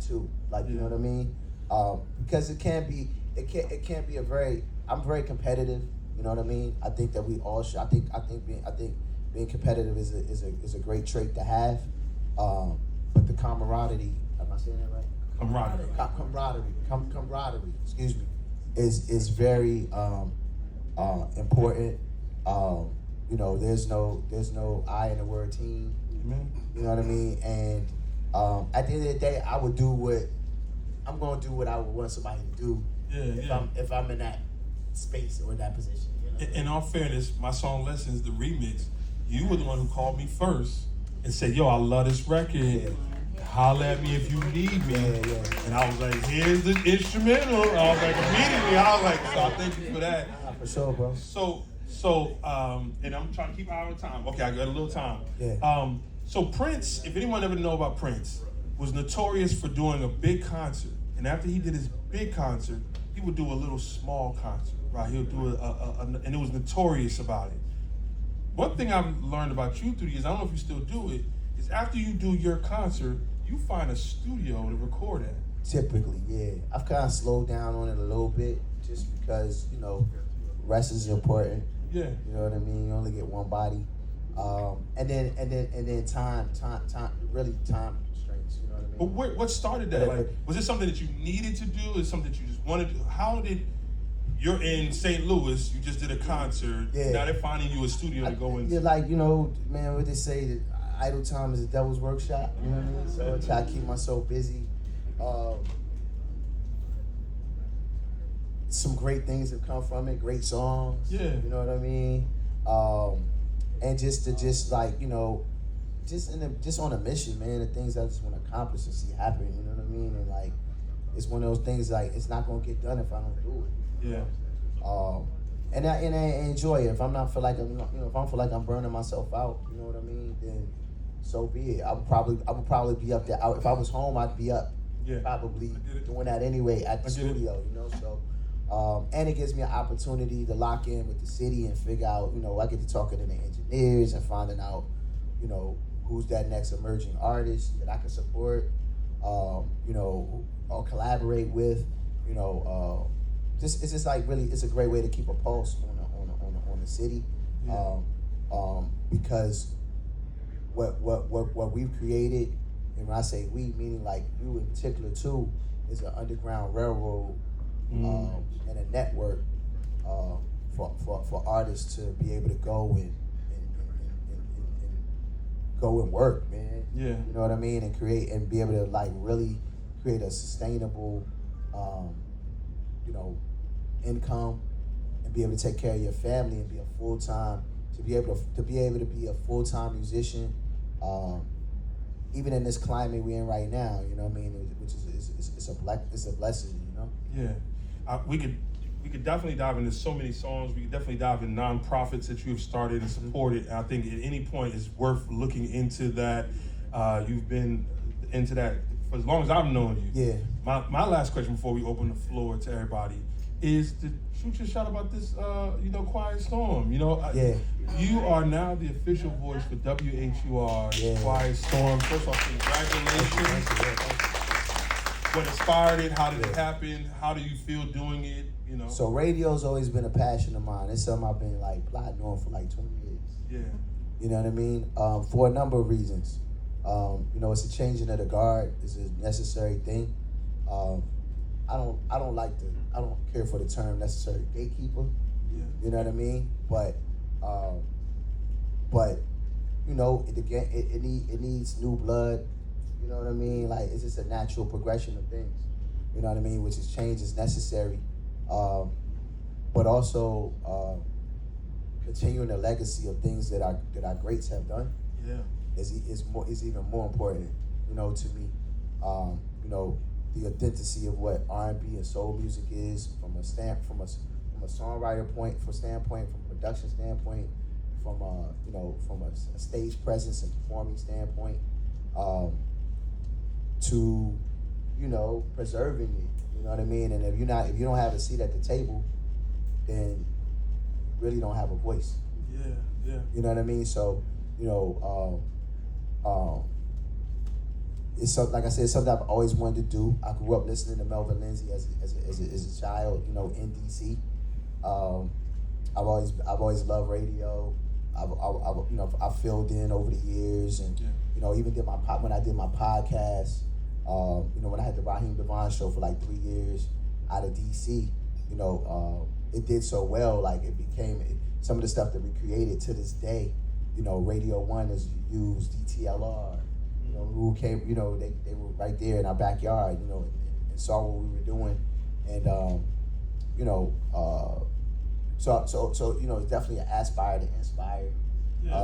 too. Like, you know what I mean? Because it can't be a very. I'm very competitive. You know what I mean? I think that we all should. I think being competitive is a great trait to have. But the camaraderie. Am I saying that right? Camaraderie. Excuse me. Is very important. You know, there's no I in the word team. Amen. You know what I mean? And at the end of the day, I'm gonna do what I would want somebody to do. If I'm in that space or in that position. You know? In all fairness, my song Lessons, the remix, you were the one who called me first and said, yo, I love this record. Yeah. Holler at me if you need me. Yeah. And I was like, here's the instrumental. I was like, immediately, so I thank you for that. For sure, bro. So, and I'm trying to keep an eye on time. Okay, I got a little time. Yeah. So Prince, if anyone ever know about Prince, was notorious for doing a big concert. And after he did his big concert, he would do a little small concert, right? He'll do and it was notorious about it. One thing I've learned about you through the years, I don't know if you still do it, is after you do your concert, you find a studio to record at. Typically, yeah. I've kind of slowed down on it a little bit just because, you know, rest is important. Yeah. You know what I mean? You only get one body. And then time constraints, you know what I mean? But what started that? Like, was it something that you needed to do? Is something that you just wanted to do? How did, you're in St. Louis, you just did a concert, now they're finding you a studio to go into. Yeah, like, you know, man, what they say, that idle time is a devil's workshop, you know what I mean? So I try to keep myself busy. Some great things have come from it, great songs, yeah. You know what I mean? And just like, you know, just on a mission, man, the things I just want to accomplish and see happen, you know what I mean? And like, it's one of those things like, it's not gonna get done if I don't do it. Yeah. And I enjoy it. If I'm not feel like I'm, you know, if I feel like I'm burning myself out, you know what I mean? Then so be it. I would probably be up there. If I was home, I'd be up, probably doing that anyway at the studio, you know. So, and it gives me an opportunity to lock in with the city and figure out, you know, I get to talking to the engineers and finding out, you know, who's that next emerging artist that I can support, you know, or collaborate with, you know. It's just like really, it's a great way to keep a pulse on the city, because what we've created, and when I say we, meaning like you in particular too, is an underground railroad and a network for artists to be able to go and go and work, man. Yeah. You know what I mean, and create and be able to like really create a sustainable, you know, income, and be able to take care of your family and be a full-time, to be able to be a full-time musician, even in this climate we're in right now, you know what I mean, which is it's a blessing, you know. Yeah, we could definitely dive into so many songs. We could definitely dive in nonprofits that you have started and supported. And I think at any point it's worth looking into that. You've been into that for as long as I've known you. Yeah. My last question before we open the floor to everybody is to shoot your shot about this, you know, Quiet Storm. You know, you are now the official voice for WHUR, Quiet Storm. First off, congratulations. What inspired it? How did it happen? How do you feel doing it? You know. So radio's always been a passion of mine. It's something I've been like plotting on for like 20 years. Yeah. You know what I mean? For a number of reasons. You know, it's a changing of the guard. It's a necessary thing. I don't care for the term necessary gatekeeper. Yeah. You know what I mean? But you know, it needs new blood. You know what I mean? Like, it's just a natural progression of things. You know what I mean? Which is change is necessary, but also continuing the legacy of things that our greats have done. Yeah. Is even more important. You know, to me. You know, the authenticity of what R&B and soul music is from a songwriter standpoint, from a production standpoint, from a stage presence and performing standpoint, to, you know, preserving it. You know what I mean? And if you don't have a seat at the table, then you really don't have a voice. Yeah. You know what I mean? So, you know, it's so, like I said, it's something I've always wanted to do. I grew up listening to Melvin Lindsay as a child, you know, in DC. I've always loved radio. I've filled in over the years, and you know, even when I did my podcast. You know, when I had the Raheem DeVaughn show for like 3 years out of DC, you know, it did so well. Like it became some of the stuff that we created to this day. You know, Radio One is used DTLR. You know, who came? You know, they were right there in our backyard. You know, and saw what we were doing, and you know, so you know, it's definitely an aspire to inspire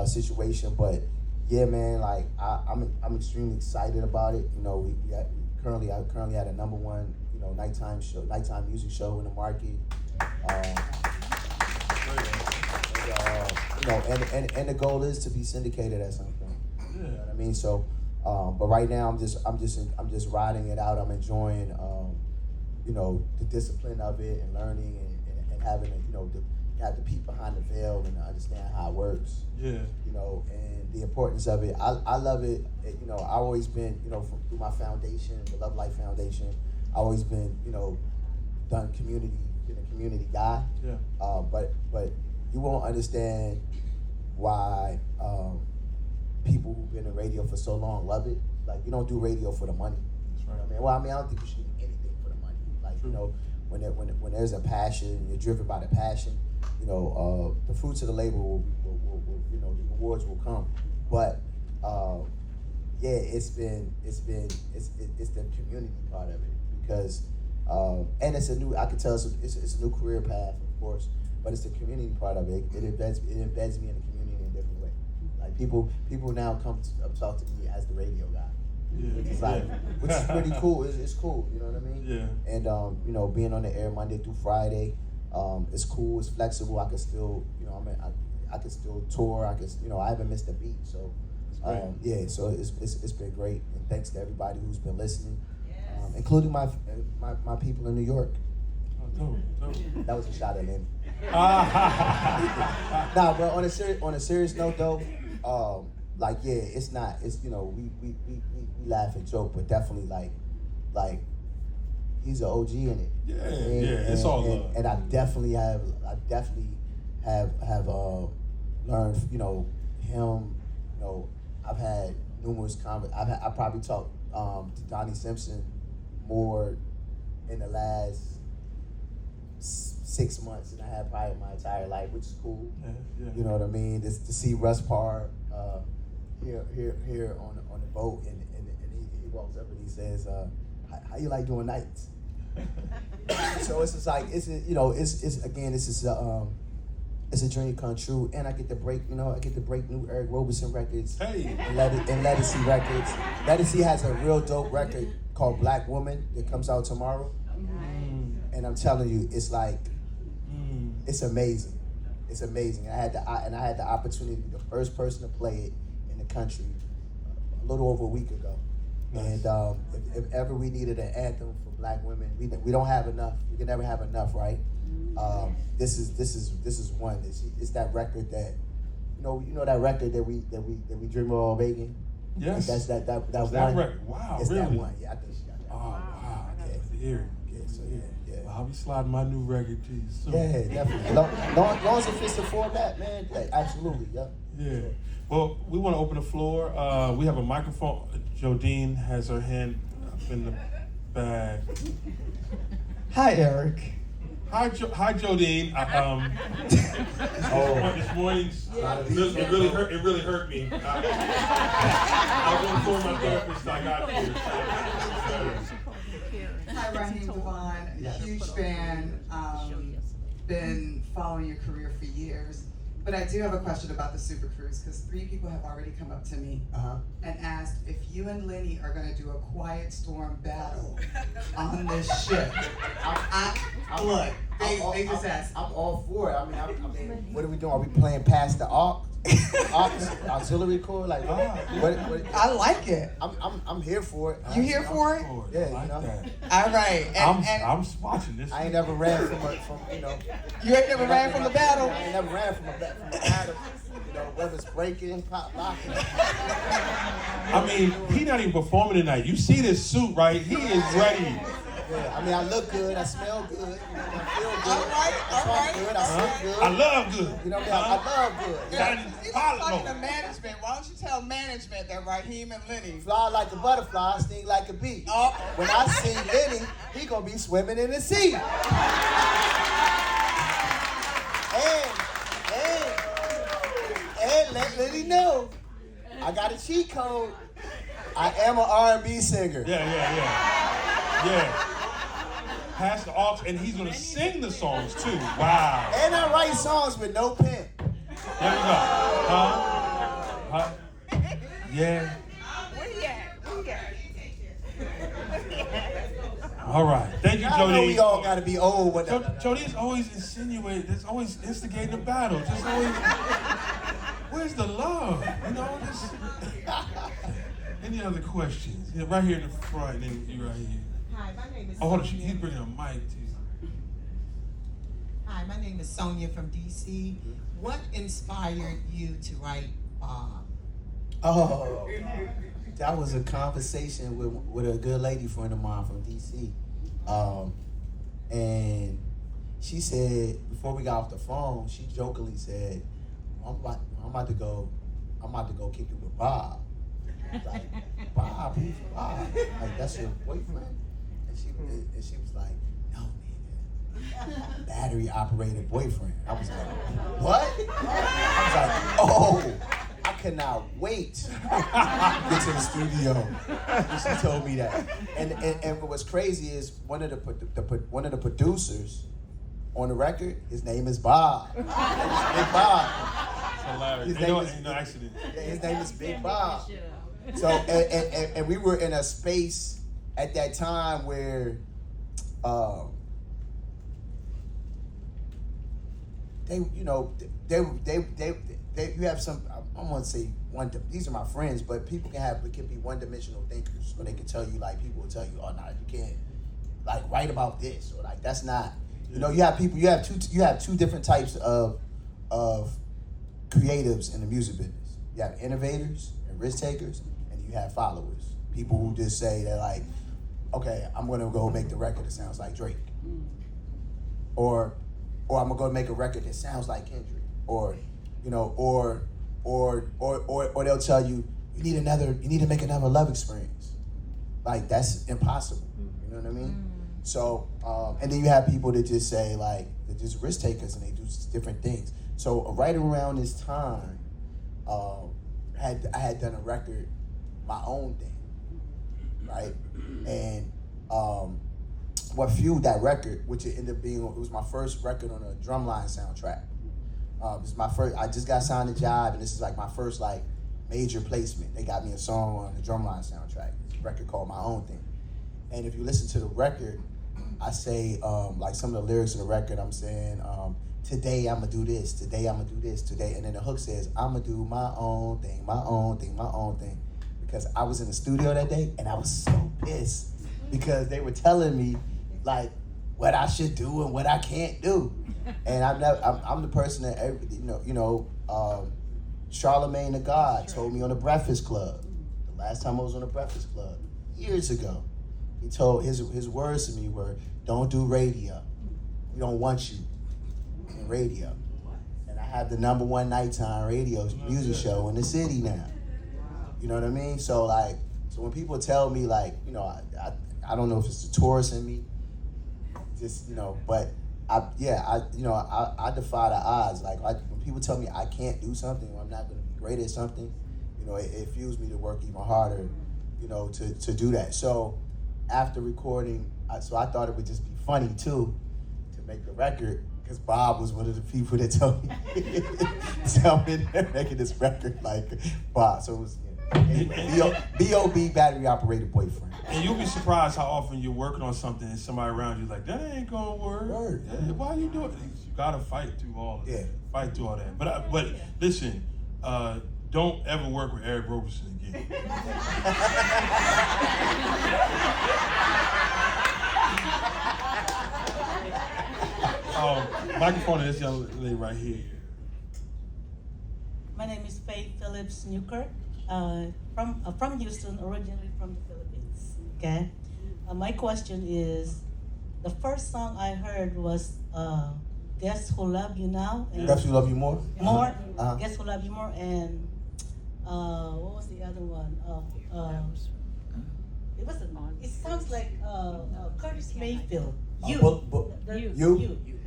situation, but. Yeah, man. Like I'm extremely excited about it. You know, I currently had a #1, you know, nighttime music show in the market. You know, and the goal is to be syndicated at some point. You know what I mean? So, but right now I'm just riding it out. I'm enjoying, you know, the discipline of it and learning and having it, you know, have to peek behind the veil and understand how it works. Yeah. You know, and the importance of it. I love it. You know, I've always been, you know, through my foundation, the Love Life Foundation, I've always been, you know, been a community guy. Yeah. But you won't understand why people who've been in radio for so long love it. Like, you don't do radio for the money. That's right. You know what I mean? I don't think you should do anything for the money. Like, you know, when there's a passion, you're driven by the passion. You know, the fruits of the labor will you know, the rewards will come. But yeah, it's the community part of it because and it's a new. I can tell it's a new career path, of course, but it's the community part of it. It embeds me in the community in a different way. Like people now come to talk to me as the radio guy. Yeah. Which is pretty cool. It's cool, you know what I mean? Yeah. And you know, being on the air Monday through Friday, it's cool. It's flexible. I can still, you know, I can still tour. You know, I haven't missed a beat. So, yeah. So it's been great. And thanks to everybody who's been listening, including my people in New York. Oh, dope. That was a shot at him. Nah, bro. On a serious note though. Like, yeah, it's you know, we laugh and joke, but definitely like he's an OG in it. Yeah, it's all love. And I definitely have learned, you know, him. You know, I've had numerous I probably talked to Donnie Simpson more in the last 6 months than I had probably my entire life, which is cool. Yeah. You know what I mean? To see Russ Parr here on the boat, and he walks up and he says, "How you like doing nights?" So it's just like it's a dream come true, and I get to break new Eric Roberson records, and Legacy records. Legacy has a real dope record called Black Woman that comes out tomorrow, and I'm telling you, it's like it's amazing. It's amazing. I had the opportunity, the first person to play it in the country a little over a week ago. Nice. And if ever we needed an anthem for Black women, we don't have enough. We can never have enough, right? This is one. It's that record that you know that record that we dream of all making. Yes. That's that one record. Wow. It's really? That one. Yeah, I think she got that. Oh wow. I got to hear it. Okay, so yeah. Well, I'll be sliding my new record to you soon. Yeah, definitely. Long as it fits the format, man. Yeah, absolutely. Yeah. Yeah. Well, we want to open the floor. We have a microphone. Jodine has her hand up in the bag. Hi, Eric. Hi, Jodine. This morning, it really hurt me. I was going to my therapist. I got here. Hi, Raheem DeVaughn. Huge fan. Been following your career for years. But I do have a question about the Super Cruise, because 3 people have already come up to me and asked if you and Lenny are going to do a Quiet Storm battle on this ship. Look, they just asked. I'm all for it. I mean, what are we doing? Are we playing past the auxiliary cord? Like, what? I like it. I'm here for it. You here for it? Yeah, like you know. That. All right. I'm watching this. I ain't never ran from you know. You ain't never ran from the battle? I ain't never ran from a battle. whether it's breaking, pop, locking. I mean, he not even performing tonight. You see this suit, right? He is ready. Yeah, I mean, I look good, I smell good, I feel good. All right. Good, I feel good. I love good. You know what I mean? I love good. He's talking to management. Why don't you tell management that Raheem and Lenny Fly like a butterfly, sting like a bee. Oh. When I see Lenny, he gonna be swimming in the sea. And let Lenny know, I got a cheat code. I am an R&B singer. Yeah. Pass the aux, and he's gonna sing the songs too. Wow. And I write songs with no pen. There we go. Huh? Yeah. Where you at? All right. Thank you, I know Jody. we all gotta be old. Jody is always insinuating. There's always instigating a battle. Just always. Where's the love? You know, just. Any other questions? Yeah, right here in the front, and then you right here. Hi, my name is. Oh, hold on. He's bringing a mic to you. Hi, my name is Sonia from DC. What inspired you to write Bob? Oh, that was a conversation with a good lady friend of mine from DC, and she said before we got off the phone, she jokingly said, "I'm about to go kick it with Bob." Like, Bob, who's Bob? Like, that's your boyfriend? And she was like, no, nigga, battery operated boyfriend. I was like, what? I was like, oh, I cannot wait to get to the studio. And she told me that. And what's crazy is one of the producers on the record, his name is Bob. His name is Big Bob. Hilarious. His Ain't name no is- accident. His name is Big Bob. So and we were in a space at that time where they you have some, I don't want to say these are my friends, but people can be one-dimensional thinkers, or they can tell you, like, people will tell you, oh no, you can't like write about this, or like that's not, you have two different types of creatives in the music business. You have innovators and risk takers, and you have followers. People who just say that, like, okay, I'm gonna go make the record that sounds like Drake. Or I'm gonna go make a record that sounds like Kendrick. Or they'll tell you, you need to make another Love Experience. Like, that's impossible. You know what I mean? So, and then you have people that just say, like, they're just risk takers and they do different things. So right around this time, I had done a record, my own thing, right? And what fueled that record, which it ended up being, it was my first record on a Drumline soundtrack. This is my first, I just got signed a job, and this is like my first like major placement. They got me a song on the Drumline soundtrack. It's a record called My Own Thing. And if you listen to the record, I say, like some of the lyrics of the record, I'm saying, today I'm gonna do this, today I'm gonna do this, today. And then the hook says, I'm gonna do my own thing, my own thing, my own thing. Because I was in the studio that day and I was so pissed because they were telling me like what I should do and what I can't do. And I'm the person that, Charlemagne the God told me on the Breakfast Club, the last time I was on the Breakfast Club, years ago, he told, his words to me were, don't do radio. We don't want you in radio. And I have the #1 nighttime radio music show in the city now. You know what I mean? So like, so when people tell me like, I don't know if it's the Taurus in me, just, but I defy the odds. Like, when people tell me I can't do something or I'm not going to be great at something, it fuels me to work even harder, to do that. So after recording, so I thought it would just be funny too to make the record, because Bob was one of the people that told me they're making this record like Bob. So it was B.O.B. battery operated boyfriend. And you'll be surprised how often you're working on something and somebody around you like, that ain't gonna work. Yeah, why you doing it? You gotta fight through all of that. Yeah. Fight through all that. But listen, don't ever work with Eric Roberson again. Microphone to this young lady right here. My My name is Faith Phillips Newkirk, from Houston, originally from the Philippines. Okay. My question is, the first song I heard was "Guess Who Love You Now." Guess Who Love You More? More. Uh-huh. Guess Who Love You More, and what was the other one? It was. It sounds like Curtis Mayfield. You.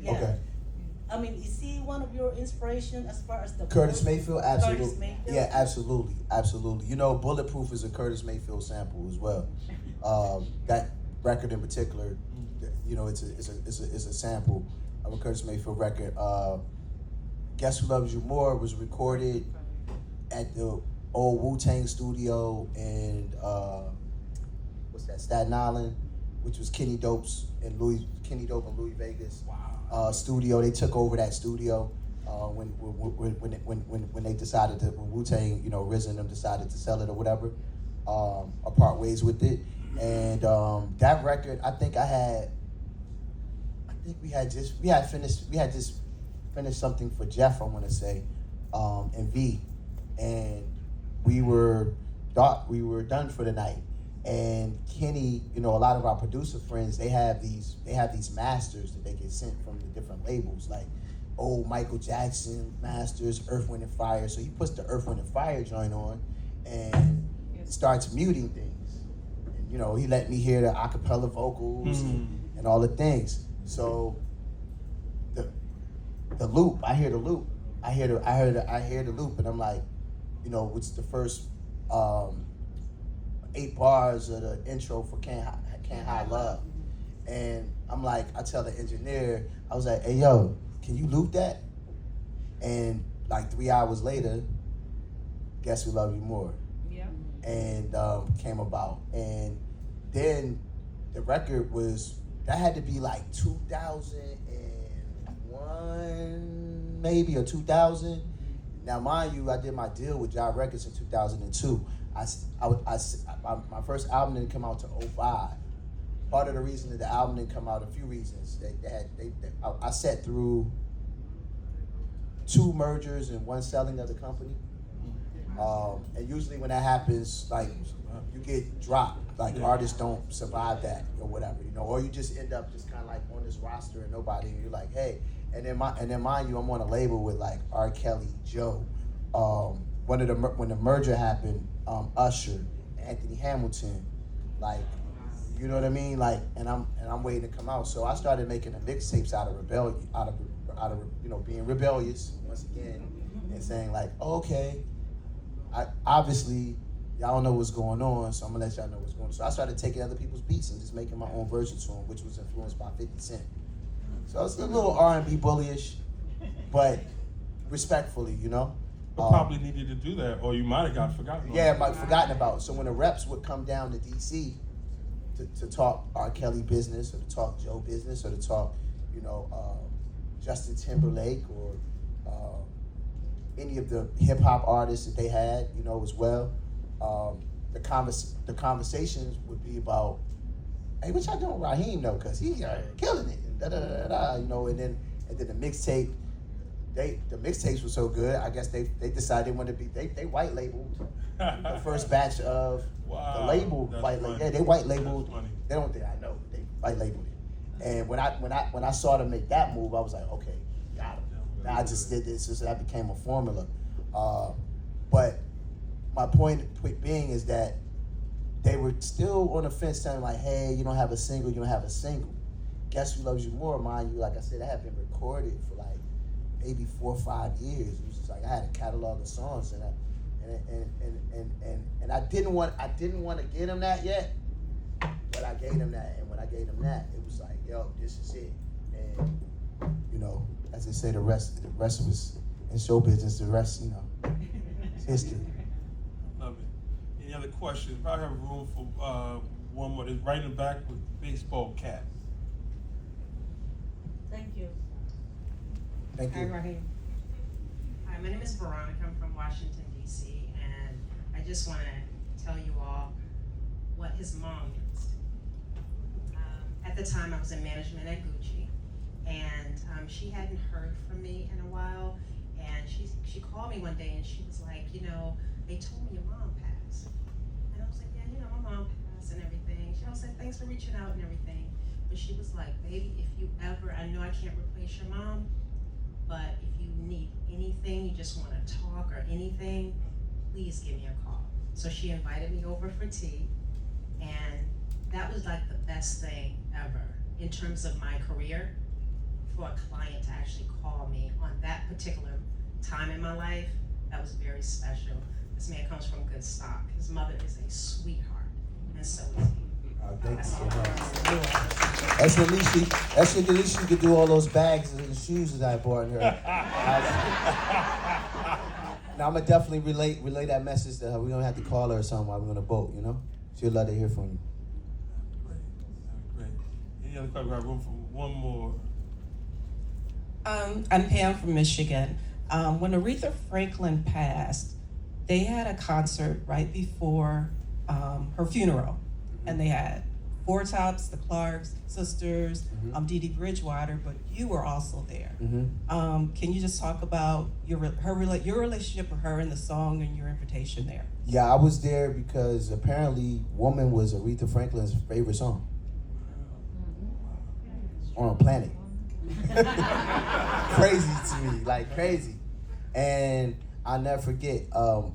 Yeah. Okay. I mean, is he one of your inspiration as far as the Curtis Mayfield, absolutely. Curtis Mayfield? Yeah, absolutely. You know, Bulletproof is a Curtis Mayfield sample as well. That record in particular, you know, it's a sample of a Curtis Mayfield record. Guess Who Loves You More was recorded at the old Wu-Tang studio in Staten Island, which was Kenny Dope and Louis Vegas. Wow. Studio. They took over that studio when they decided to, when Wu-Tang, you know, RZA and them decided to sell it or whatever, or part ways with it. And that record, I think we had just finished something for Jeff, I want to say, and V, and we were done for the night. And Kenny, you know, a lot of our producer friends, they have these masters that they get sent from the different labels, like old Michael Jackson masters, Earth, Wind and Fire. So he puts the Earth, Wind and Fire joint on and starts muting things. And, you know, he let me hear the acapella vocals and all the things. So the loop, I hear the loop, and I'm like, you know, which is the first 8 bars of the intro for Can't Hide Love. And I'm like, I tell the engineer, I was like, hey, yo, can you loop that? And like 3 hours later, Guess Who Love You More? Yeah. And came about. And then the record that had to be like 2001, maybe, or 2000. Now, mind you, I did my deal with Jive Records in 2002. My first album didn't come out to 2005. Part of the reason that the album didn't come out, a few reasons. I sat through 2 mergers and 1 selling of the company. And usually when that happens, like, you get dropped. Like, artists don't survive that or whatever, you know, or you just end up just kind of like on this roster and nobody, and you're like, hey. And then mind you, I'm on a label with like R. Kelly, Joe. When the merger happened, Usher, Anthony Hamilton, like, you know what I mean? Like, and I'm waiting to come out. So I started making the mixtapes out of rebellion, out of you know, being rebellious once again, and saying like, okay, obviously y'all don't know what's going on, so I'm gonna let y'all know what's going on. So I started taking other people's beats and just making my own version to them, which was influenced by 50 Cent. So it's a little R&B bullyish, but respectfully, you know. But probably needed to do that, or you might have got forgotten. Yeah, I might have forgotten about it. So when the reps would come down to DC to talk R. Kelly business, or to talk Joe business, or to talk, you know, Justin Timberlake, or any of the hip hop artists that they had, you know, as well, the conversations would be about, hey, what y'all doing with Raheem though? Cause he's killing it, and you know, and then the mixtape. The mixtapes were so good, I guess they decided they wanted to be, they white labeled the first batch of the label. White label. Yeah, they white labeled. They don't think I know. They white labeled it. And when I saw them make that move, I was like, okay, got him. Now I just did this, so that became a formula. But my point being is that they were still on the fence, saying like, hey, you don't have a single. Guess Who Loves You More, mind you, like I said, that had been recorded for like maybe 4 or 5 years. It was just like I had a catalog of songs, and I didn't want to get him that yet, but I gave him that, and when I gave him that, it was like, yo, this is it. And you know, as they say, the rest was in show business. The rest, you know, it's history. Love it. Any other questions? Probably have room for one more. It's right in the back with the baseball cap. Thank you. Thank you. Hi, Raheem. Hi, my name is Veronica. I'm from Washington, D.C., and I just want to tell you all what his mom means to me. At the time, I was in management at Gucci, and she hadn't heard from me in a while, And she called me one day and she was like, you know, they told me your mom passed. And I was like, yeah, you know, my mom passed and everything. She was like, thanks for reaching out and everything. But she was like, baby, if you ever, I know I can't replace your mom, but if you need anything, you just want to talk or anything, please give me a call. So she invited me over for tea, and that was like the best thing ever in terms of my career, for a client to actually call me on that particular time in my life. That was very special. This man comes from good stock. His mother is a sweetheart, and so is he. Thanks so much. That's the least she could do all those bags and shoes that I bought her. Now I'm gonna definitely relay that message to her. We're gonna have to call her or something while we're on the boat, you know? She'll love to hear from you. Great. Any other questions? We have room for one more. I'm Pam from Michigan. When Aretha Franklin passed, they had a concert right before her funeral. And they had Four Tops, the Clarks, Sisters, Dee Dee Bridgewater, but you were also there. Can you just talk about your relationship with her and the song and your invitation there? Yeah, I was there because apparently Woman was Aretha Franklin's favorite song on the planet. Crazy to me, like crazy. And I'll never forget,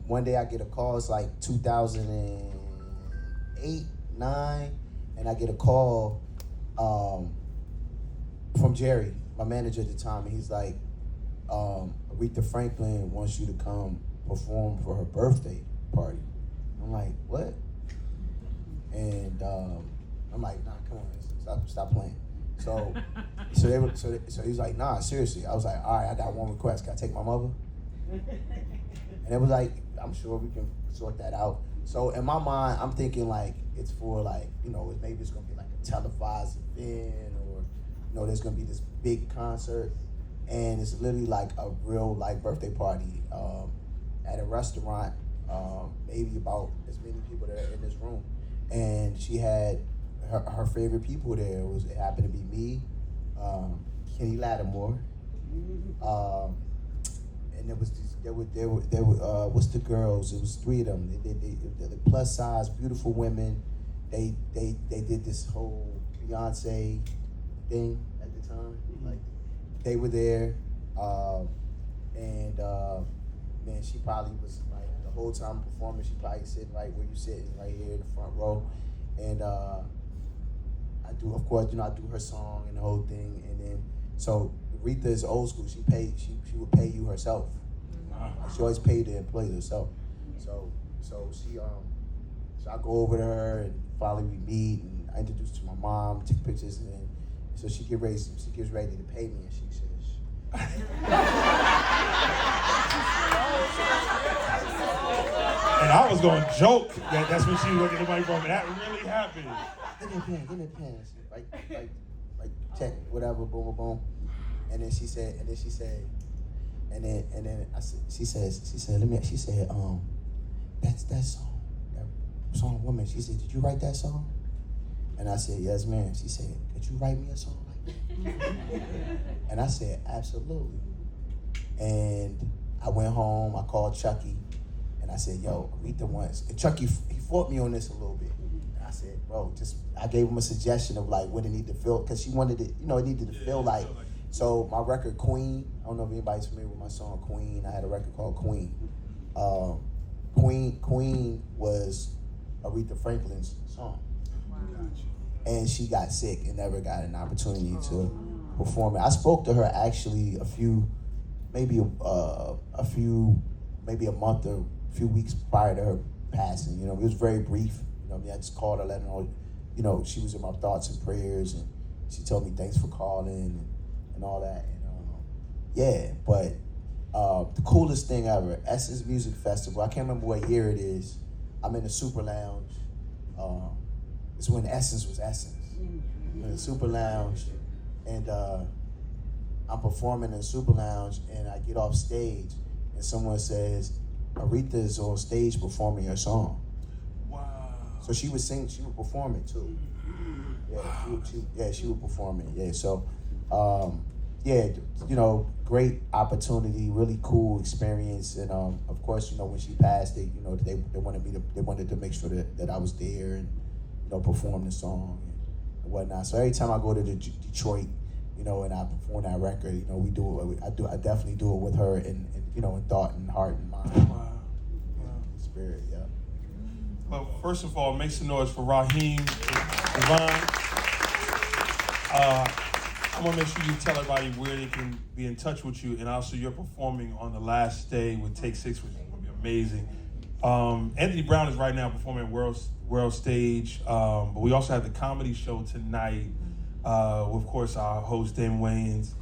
one day I get a call, it's like 2008, 9, and I get a call from Jerry, my manager at the time, and he's like, Aretha Franklin wants you to come perform for her birthday party. I'm like, what? And I'm like, nah, come on, stop playing. So he was like, nah, seriously. I was like, all right, I got one request. Can I take my mother? And it was like, I'm sure we can sort that out. So in my mind, I'm thinking like it's for like, you know, maybe it's gonna be like a televised event, or you know, there's gonna be this big concert, and it's literally like a real like birthday party at a restaurant, maybe about as many people that are in this room, and she had her favorite people there. It happened to be me, Kenny Lattimore, and there were what's the girls? It was 3 of them. The plus size, beautiful women. They did this whole Beyonce thing at the time. Like they were there, and man, she probably was like the whole time performing. She probably sitting right where you sitting, right here in the front row, and I do, of course, you know, I do her song and the whole thing, and then so Aretha is old school. She would pay you herself. She always paid the employees herself. So I go over to her, and finally we meet, and I introduce her to my mom, take pictures, and then so she gets ready to pay me, and she says, And I was going to joke that's when she was looking at the money from, and that really happened. Give me a pen. Like check, whatever, boom, boom, boom. And then she said, she said, that song Woman. She said, did you write that song? And I said, yes, ma'am. She said, could you write me a song like that? And I said, absolutely. And I went home, I called Chucky, and I said, yo, Aretha wants, and Chucky, he fought me on this a little bit. And I said, bro, I gave him a suggestion of like what it needed to feel, because she wanted it, you know, it needed to feel like. So my record, Queen, I don't know if anybody's familiar with my song, Queen. I had a record called Queen. Queen was Aretha Franklin's song. Wow. And she got sick and never got an opportunity to perform it. I spoke to her actually maybe a month or a few weeks prior to her passing. You know, it was very brief. You know, I just called her, let her know, you know, she was in my thoughts and prayers, and she told me thanks for calling and all that. And but the coolest thing ever, Essence Music Festival. I can't remember what year it is. I'm in the Super Lounge. It's when Essence was Essence. In the Super Lounge, and I'm performing in the Super Lounge, and I get off stage, and someone says, Aretha is on stage performing your song. Wow. So she would sing, she would perform it too. Yeah, she would perform it. Yeah, so yeah, great opportunity, really cool experience, and of course, when she passed, they wanted to make sure that I was there and perform the song and whatnot. So every time I go to Detroit, and I perform that record, I definitely do it with her in thought and heart and mind. Wow. Spirit, yeah. Well, first of all, make some noise for Raheem DeVaughn. I want to make sure you tell everybody where they can be in touch with you, and also you're performing on the last day with Take Six, which is going to be amazing. Anthony Brown is right now performing at World Stage, but we also have the comedy show tonight with, of course, our host, Dan Wayans,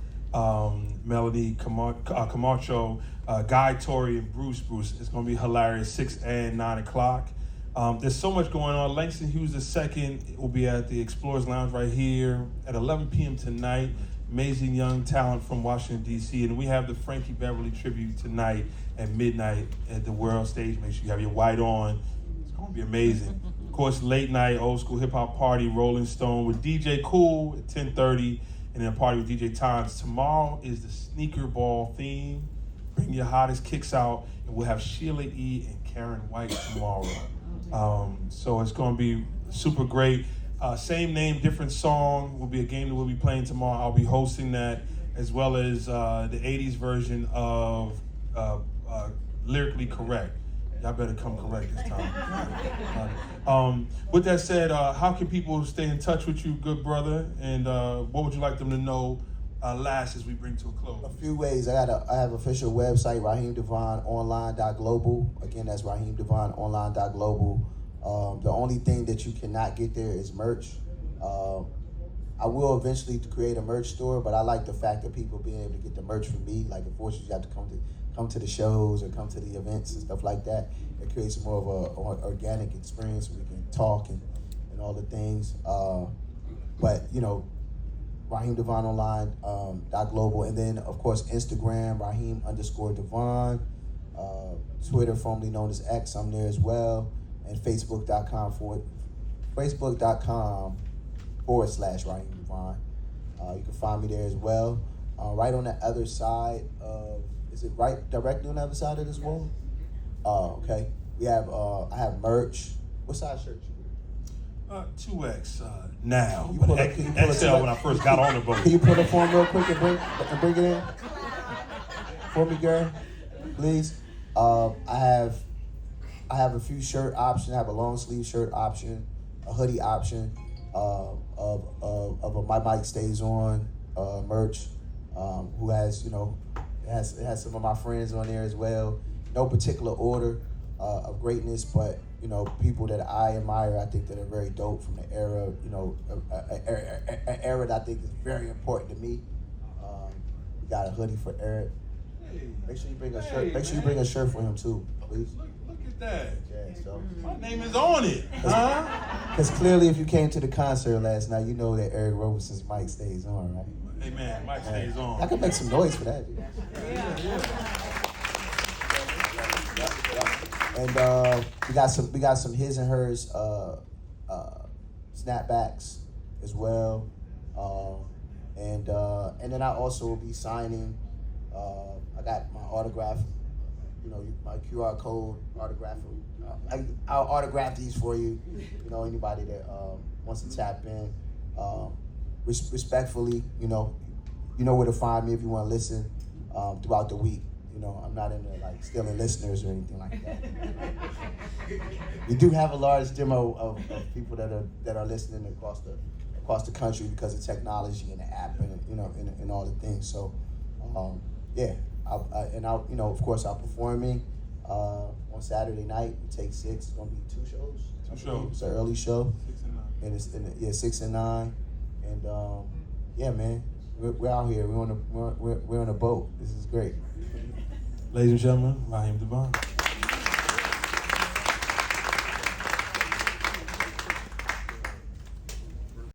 Melody Camacho, Guy Torrey, and Bruce. It's going to be hilarious, 6 and 9 o'clock. There's so much going on. Langston Hughes II will be at the Explorers Lounge right here at 11 p.m. tonight. Amazing young talent from Washington, D.C. And we have the Frankie Beverly tribute tonight at midnight at the World Stage. Make sure you have your white on. It's going to be amazing. Of course, late night, old school hip-hop party, Rolling Stone with DJ Cool at 10:30, and then a party with DJ Times. Tomorrow is the sneaker ball theme. Bring your hottest kicks out, and we'll have Sheila E. and Karen White tomorrow. So it's going to be super great. Same name, different song will be a game that we'll be playing tomorrow. I'll be hosting that, as well as the 80s version of Lyrically Correct. Y'all better come correct this time. With that said, how can people stay in touch with you, good brother? And what would you like them to know last as we bring to a close? A few ways. I have official website, RaheemDeVaughn.online.global. Again, that's RaheemDeVaughn.online.global. The only thing that you cannot get there is merch. I will eventually create a merch store, but I like the fact that people being able to get the merch from me. Like, unfortunately, you have to come to the shows or come to the events and stuff like that. It creates more of an organic experience where we can talk and all the things. But Raheem DeVaughn online .global, and then of course Instagram Raheem_DeVaughn, Twitter formerly known as X, I'm there as well, and Facebook.com /Raheem DeVaughn. You can find me there as well. Right on the other side of, is it right directly on the other side of this wall? Okay. We have I have merch. What size shirt you wear? 2X now. You But pull it- can you pull it XL to when I first got on the boat. Can you pull the form real quick and bring it in for me, girl, please? I have a few shirt options. I have a long sleeve shirt option, a hoodie option, of a My Mic Stays On merch. Who has it has some of my friends on there as well. No particular order of greatness, but people that I admire, I think that are very dope from the era, an era that I think is very important to me. We got a hoodie for Eric. Make sure you bring a shirt. Make sure you bring a shirt for him too, please. Look at that. Yeah, so. My name is on it, huh? Because clearly, if you came to the concert last night, you know that Eric Roberson's mic stays on, right? Hey man, Mike stays on. I can make some noise for that, dude. And we got some his and hers snapbacks as well, and then I also will be signing. I got my autograph, my QR code autograph. I'll autograph these for you. Anybody that wants to tap in. Respectfully, you know where to find me if you want to listen throughout the week. I'm not into stealing listeners or anything like that. We do have a large demo of people that are listening across the country because of technology and the app and all the things. So yeah, of course I'll performing on Saturday night. We Take Six. It's gonna be 2 shows. 2 shows. It's an early show. 6 and 9. And it's 6 and 9. And yeah, man, we're out here. We're on a boat. This is great. Ladies and gentlemen, Raheem DeVaughn.